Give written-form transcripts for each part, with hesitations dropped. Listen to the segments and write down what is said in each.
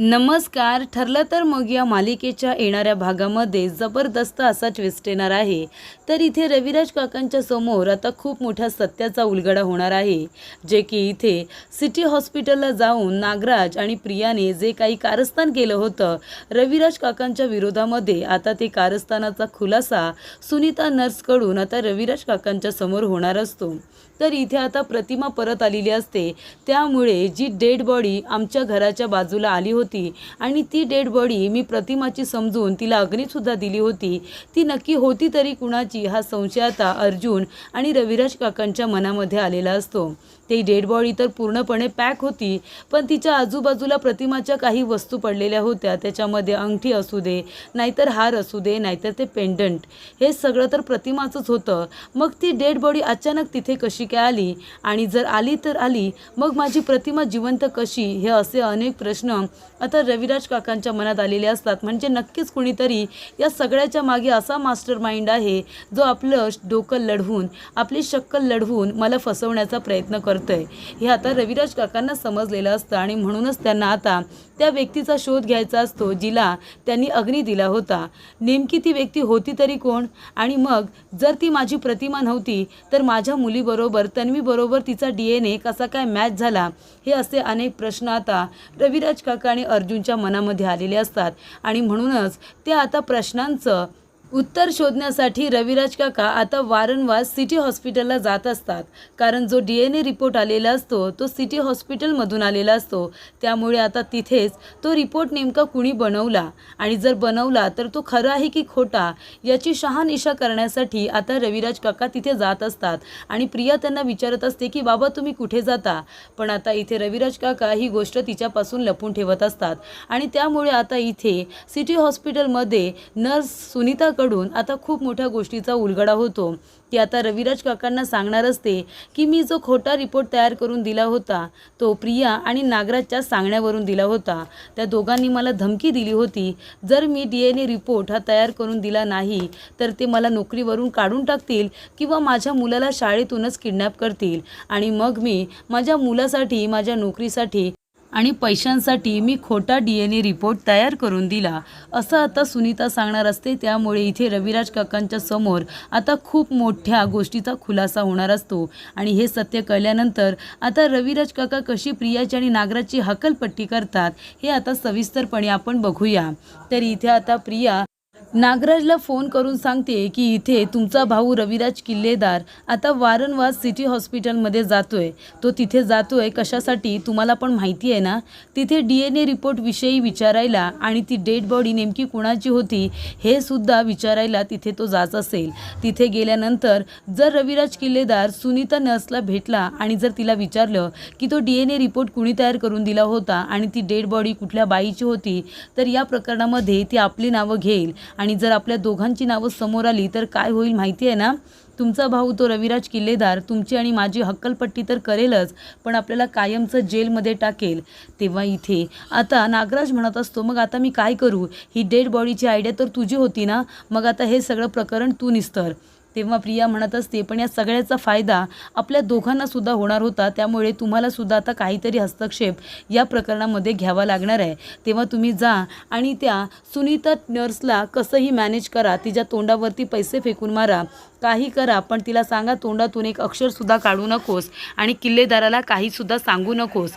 नमस्कार. ठरलं तर मग या मालिकेच्या येणाऱ्या भागामध्ये जबरदस्त असा ट्विस्ट येणार आहे. तर इथे रविराज काकांच्या समोर आता खूप मोठ्या सत्याचा उलगडा होणार आहे, जे की इथे सिटी हॉस्पिटलला जाऊन नागराज आणि प्रियाने जे काही कारस्थान केलं होतं रविराज काकांच्या विरोधामध्ये, आता ते कारस्थानाचा खुलासा सुनीता नर्सकडून आता रविराज काकांच्या समोर होणार असतो. तर इथे आता प्रतिमा परत आलेली असते, त्यामुळे जी डेड बॉडी आमच्या घराच्या बाजूला आली होती आणि ती डेड बॉडी मी प्रतिमाची समजून तिला अग्नीसुद्धा दिली होती, ती नक्की होती तरी कुणाची, हा संशय आता अर्जुन आणि रविराज काकांच्या मनामध्ये आलेला असतो. ती डेड बॉडी तर पूर्णपणे पॅक होती, पण तिच्या आजूबाजूला प्रतिमाच्या काही वस्तू पडलेल्या होत्या. त्याच्यामध्ये अंगठी असू दे, नाहीतर हार असू दे, नाहीतर ते पेंडंट, हे सगळं तर प्रतिमाचंच होतं. मग ती डेड बॉडी अचानक तिथे कशी काय आली, आणि जर आली तर आली, मग माझी प्रतिमा जिवंत कशी, हे असे अनेक प्रश्न आता रविराज काकांच्या मनात आलेले असतात. म्हणजे नक्कीच कुणीतरी या सगळ्याच्या मागे असा मास्टर माइंड आहे, जो आपलं डोकं लढवून, आपली शक्कल लढवून मला फसवण्याचा प्रयत्न करतोय, हे आता रविराज काकांना समजलेलं असतं. आणि म्हणूनच त्यांना आता त्या व्यक्तीचा शोध घ्यायचा असतो, जिला त्यांनी अग्नी दिला होता. नेमकी ती व्यक्ती होती तरी कोण, आणि मग जर ती माझी प्रतिमा नव्हती तर माझ्या मुलीबरोबर, तन्वीबरोबर तिचा DNA कसा काय मॅच झाला, हे असे अनेक प्रश्न आता रविराज काका आणि अर्जुनच्या मनामध्ये आलेले असतात. आणि म्हणूनच ते आता प्रश्नांचं उत्तर शोधण्यासाठी रविराज काका आता वारंवार सिटी हॉस्पिटलला जात असतात. कारण जो DNA रिपोर्ट आलेला असतो तो सिटी हॉस्पिटलमधून आलेला असतो, त्यामुळे आता तिथेच तो रिपोर्ट नेमका कुणी बनवला, आणि जर बनवला तर तो खरा आहे की खोटा, याची शहानिशा करण्यासाठी आता रविराज काका तिथे जात असतात. आणि प्रिया त्यांना विचारत असते की बाबा तुम्ही कुठे जाता, पण आता इथे रविराज काका ही गोष्ट तिच्यापासून लपून ठेवत असतात. आणि त्यामुळे आता इथे सिटी हॉस्पिटलमध्ये नर्स सुनीता कडून आता खूप मोठ्या गोष्टीचा उलगडा होतो. ती आता रविराज काकांना सांगणार असते की मी जो खोटा रिपोर्ट तयार करून दिला होता तो प्रिया आणि नागराजच्या सांगण्यावरून दिला होता. त्या दोघांनी मला धमकी दिली होती, जर मी DNA रिपोर्ट हा तयार करून दिला नाही तर ते मला नोकरीवरून काढून टाकतील किंवा माझ्या मुलाला शाळेतूनच किडनॅप करतील, आणि मग मी माझ्या मुलासाठी, माझ्या नोकरीसाठी आणि पैशांसाठी मी खोटा DNA रिपोर्ट तयार करून दिला, असं आता सुनीता सांगणार असते. त्यामुळे इथे रविराज काकांच्या समोर आता खूप मोठ्या गोष्टीचा खुलासा होणार असतो. आणि हे सत्य कळल्यानंतर आता रविराज काका कशी प्रियाची आणि नागराजची हकलपट्टी करतात, हे आता सविस्तरपणे आपण बघूया. तर इथे आता प्रिया नागराजला फोन करून सांगते की इथे तुमचा भाऊ रविराज किल्लेदार आता वारंवार सिटी हॉस्पिटलमध्ये जातोय. तो तिथे जातोय कशासाठी तुम्हाला पण माहिती आहे ना, तिथे DNA रिपोर्टविषयी विचारायला, आणि ती डेड बॉडी नेमकी कुणाची होती हे सुद्धा विचारायला तिथे तो जात असेल. तिथे गेल्यानंतर जर रविराज किल्लेदार सुनीता नर्सला भेटला आणि जर तिला विचारलं की तो DNA रिपोर्ट कुणी तयार करून दिला होता आणि ती डेड बॉडी कुठल्या बाईची होती, तर या प्रकरणामध्ये ती आपली नावं घेईल. आणि जर आपल्या दोघांची नावं समोर आली तर काय होईल माहिती आहे ना, तुमचा भाऊ तो रविराज किल्लेदार तुमची आणि माझी हक्कलपट्टी तर करेलच, पण आपल्याला कायमचं जेलमध्ये टाकेल. तेव्हा इथे आता नागराज म्हणत असतो, मग आता मी काय करू, ही डेड बॉडीची आयडिया तर तुझी होती ना, मग आता हे सगळं प्रकरण तू निस्तर. तेव्हा प्रिया म्हणत असते, पण या सगळ्याचा फायदा आपल्या दोघांना सुद्धा होणार होता, त्यामुळे तुम्हाला सुद्धा आता काहीतरी हस्तक्षेप या प्रकरणामध्ये घ्यावा लागणार आहे. तेव्हा तुम्ही जा आणि त्या सुनीता नर्सला कसंही मॅनेज करा, तिच्या तोंडावरती पैसे फेकून मारा, काही करा, पण तिला सांगा तोंडातून एक अक्षरसुद्धा काढू नकोस आणि किल्लेदाराला काहीसुद्धा सांगू नकोस.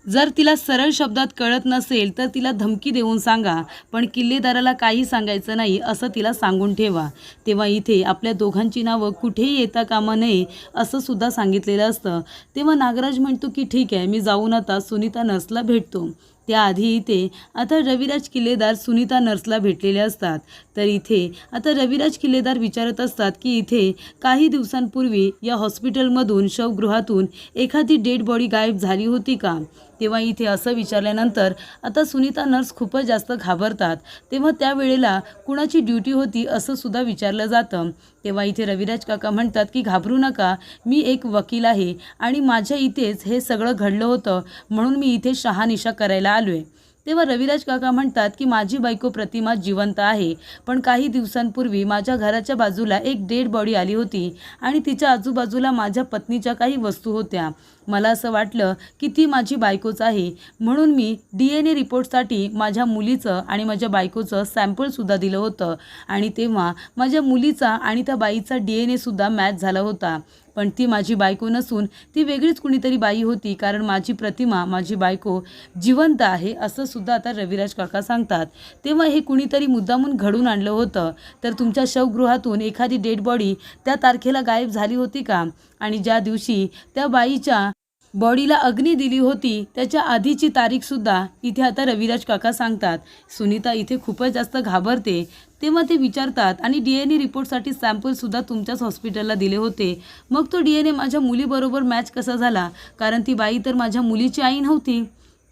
जर तिला सरळ शब्दात कळत नसेल तर तिला धमकी देऊन सांगा, पण किल्लेदाराला काही सांगायचं नाही असं तिला सांगून ठेवा. तेव्हा इथे आपल्या दोघांची नावं कुठेही येता कामा नये असं सुद्धा सांगितलेलं असतं. तेव्हा नागराज म्हणतो की ठीक आहे, मी जाऊन आता सुनीता नर्सला भेटतो. त्याआधी इथे आता रविराज किल्लेदार सुनीता नर्सला भेटलेले असतात. तर इथे आता रविराज किल्लेदार विचारत असतात की इथे काही दिवसांपूर्वी या हॉस्पिटलमधून, शवगृहातून एखादी डेड बॉडी गायब झाली होती का. तेव्हा इथे असं विचारल्यानंतर आता सुनीता नर्स खूपच जास्त घाबरतात. तेव्हा त्यावेळेला कुणाची ड्युटी होती असं सुद्धा विचारलं जातं. तेव्हा इथे रविराज काका म्हणतात की घाबरू नका, मी एक वकील आहे आणि माझ्या इथेच हे सगळं घडलं होतं, म्हणून मी इथे शहानिशा करायला आलो आहे. तेव्हा रविराज काका म्हणतात की माझी बायको प्रतिमा जिवंत आहे, पण काही दिवसांपूर्वी माझ्या घराच्या बाजूला एक डेड बॉडी आली होती आणि तिच्या आजूबाजूला माझ्या पत्नीच्या काही वस्तू होत्या. मला असं वाटलं की ती माझी बायकोच आहे, म्हणून मी DNA रिपोर्टसाठी माझ्या मुलीचं आणि माझ्या बायकोचं सॅम्पलसुद्धा दिलं होतं आणि तेव्हा माझ्या मुलीचा आणि त्या बाईचा DNA सुद्धा मॅच झाला होता. पण ती माझी बायको नसून ती वेगळीच कुणीतरी बाई होती, कारण माझी प्रतिमा, माझी बायको जिवंत आहे असं सुद्धा आता रविराज काका सांगतात. तेव्हा हे कुणीतरी मुद्दामून घडून आणलं होतं. तर तुमच्या शवगृहातून एखादी डेड बॉडी त्या तारखेला गायब झाली होती का? आणि ज्या दिवशी त्या बाईच्या बॉडीला अग्नी दिली होती त्याच्या आधीची तारीखसुद्धा इथे आता रविराज काका सांगतात. सुनीता इथे खूपच जास्त घाबरते. तेव्हा ते विचारतात, आणि DNA रिपोर्टसाठी सॅम्पलसुद्धा तुमच्याच हॉस्पिटलला दिले होते, मग तो DNA माझ्या मुलीबरोबर मॅच कसा झाला? कारण ती बाई तर माझ्या मुलीची आई नव्हती.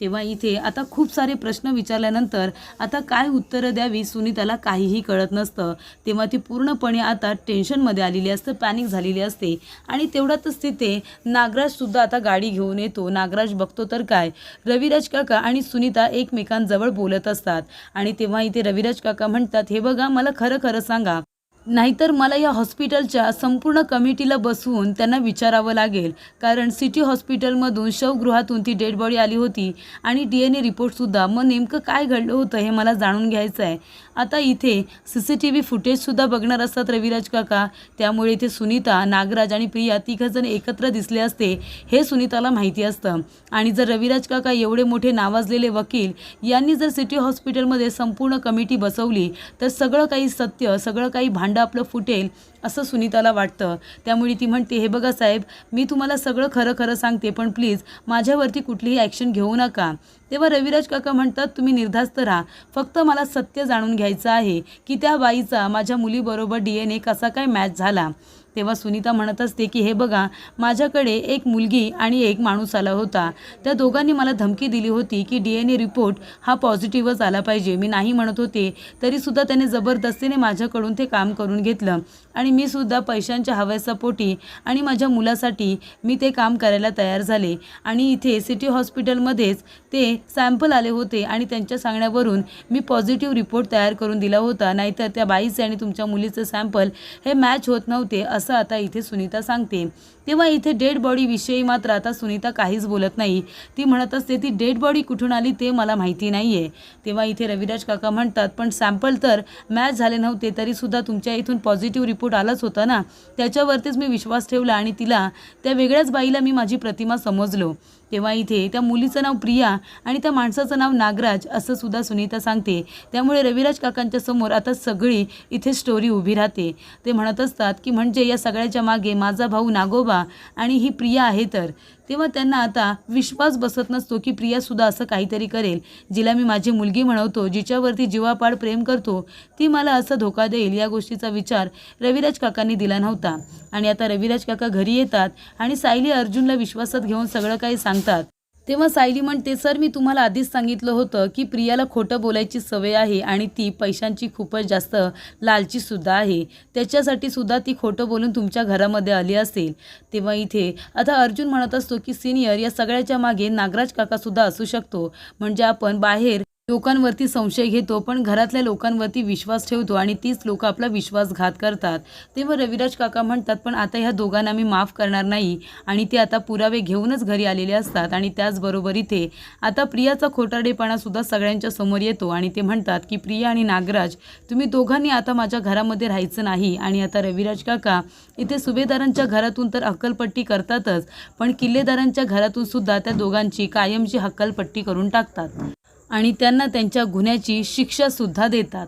तेव्हा इथे आता खूप सारे प्रश्न विचारल्यानंतर आता काय उत्तरं द्यावी सुनीताला काहीही कळत नसतं. तेव्हा ती पूर्णपणे आता टेन्शनमध्ये आलेली असते, पॅनिक झालेली असते. आणि तेवढ्यातच तिथे नागराजसुद्धा आता गाडी घेऊन येतो. नागराज बघतो तर काय, रविराज काका आणि सुनीता एकमेकांजवळ बोलत असतात. आणि तेव्हा इथे रविराज काका म्हणतात, हे बघा, मला खरं खरं सांगा, नाहीतर मला या हॉस्पिटलच्या संपूर्ण कमिटीला बसवून त्यांना विचारावं लागेल, कारण सिटी हॉस्पिटलमधून शवगृहातून ती डेड बॉडी आली होती आणि DNA रिपोर्टसुद्धा. मग नेमकं काय घडलं होतं हे मला जाणून घ्यायचं आहे. आता इथे CCTV फुटेजसुद्धा बघणार असतात रविराज काका. त्यामुळे इथे सुनीता, नागराज आणि प्रिया तिघंजण एकत्र दिसले असते हे सुनीताला माहिती असतं. आणि जर रविराज काका एवढे मोठे नावाजलेले वकील यांनी जर सिटी हॉस्पिटलमध्ये संपूर्ण कमिटी बसवली तर सगळं काही सत्य, सगळं काही भांडं आपलं फुटेल असं सुनीताला वाटतं. त्यामुळे ती म्हणते, हे बघा साहेब, मी तुम्हाला सगळं खरं खरं सांगते, पण प्लीज माझ्यावरती कुठलीही ॲक्शन घेऊ नका. तेव्हा रविराज काका म्हणतात, तुम्ही निर्धास्त राहा, फक्त मला सत्य जाणून घ्यायचं आहे की त्या बाईचा माझ्या मुलीबरोबर DNA कसा काय मॅच झाला. तेव्हा सुनीता म्हणत असते की हे बघा, माझ्याकडे एक मुलगी आणि एक माणूस आला होता. त्या दोघांनी मला धमकी दिली होती की DNA रिपोर्ट हा पॉझिटिव्हच आला पाहिजे. मी नाही म्हणत होते तरीसुद्धा त्याने जबरदस्तीने माझ्याकडून ते काम करून घेतलं आणि मी सुद्धा पैशांच्या हव्यासापोटी आणि माझ्या मुलासाठी मी ते काम करायला तयार झाले. आणि इथे सिटी हॉस्पिटलमध्येच ते सॅम्पल आले होते आणि त्यांच्या सांगण्यावरून मी पॉझिटिव्ह रिपोर्ट तयार करून दिला होता, नाहीतर त्या बाईचे आणि तुमच्या मुलीचे सॅम्पल हे मॅच होत नव्हते असं आता इथे सुनीता सांगते. तेव्हा इथे डेड बॉडीविषयी मात्र आता सुनीता काहीच बोलत नाही. ती म्हणत असते, ती डेड बॉडी कुठून आली ते मला माहिती नाही आहे. तेव्हा इथे रविराज काका म्हणतात, पण सॅम्पल तर मॅच झाले नव्हते तरीसुद्धा तुमच्या इथून पॉझिटिव्ह रिपोर्ट आलाच होता ना, त्याच्यावरतीच मी विश्वास ठेवला आणि तिला, त्या वेगळ्याच बाईला मी माझी प्रतिमा समजलो. तेव्हा इथे त्या मुलीचं नाव प्रिया आणि त्या माणसाचं नाव नागराज असं सुद्धा सुनीता सांगते. त्यामुळे रविराज काकांच्या समोर आता सगळी इथे स्टोरी उभी राहते. ते म्हणत असतात की म्हणजे या सगळ्याच्या मागे माझा भाऊ नागोबा आणि ही प्रिया आहे. तर तेव्हा त्यांना आता विश्वास बसत नसतो की प्रियासुद्धा असं काहीतरी करेल. जिला मी माझी मुलगी म्हणवतो, जिच्यावरती जीवापाड प्रेम करतो, ती मला असं धोका देईल या गोष्टीचा विचार रविराज काकांनी दिला नव्हता. आणि आता रविराज काका घरी येतात आणि सायली अर्जुनला विश्वासात घेऊन सगळं काही सांगतात. तेव्हा सायली म्हणते, सर, मी तुम्हाला आधीच सांगितलं होतं की प्रियाला खोटं बोलायची सवय आहे आणि ती पैशांची खूपच जास्त लालचीसुद्धा आहे. त्याच्यासाठी सुद्धा ती खोटं बोलून तुमच्या घरामध्ये आली असेल. तेव्हा इथे आता अर्जुन म्हणत असतो की सिनियर, या सगळ्याच्या मागे नागराज काकासुद्धा असू शकतो. म्हणजे आपण बाहेर लोकांवरती संशय घेतो पण घरातल्या लोकांवरती विश्वास ठेवतो आणि तीच लोक आपला विश्वासघात करतात. तेव्हा रविराज काका म्हणतात, पण आता ह्या दोघांना मी माफ करणार नाही. आणि ते आता पुरावे घेऊनच घरी आलेले असतात. आणि त्याचबरोबर इथे आता प्रियाचा खोटारडेपणासुद्धा सगळ्यांच्या समोर येतो आणि ते म्हणतात की प्रिया आणि नागराज, तुम्ही दोघांनी आता माझ्या घरामध्ये राहायचं नाही. आणि आता रविराज काका इथे सुभेदारांच्या घरातून तर हक्कलपट्टी करतातच, पण किल्लेदारांच्या घरातून सुद्धा त्या दोघांची कायमची हक्कलपट्टी करून टाकतात आणि त्यांना त्यांच्या गुन्ह्याची शिक्षासुद्धा देतात.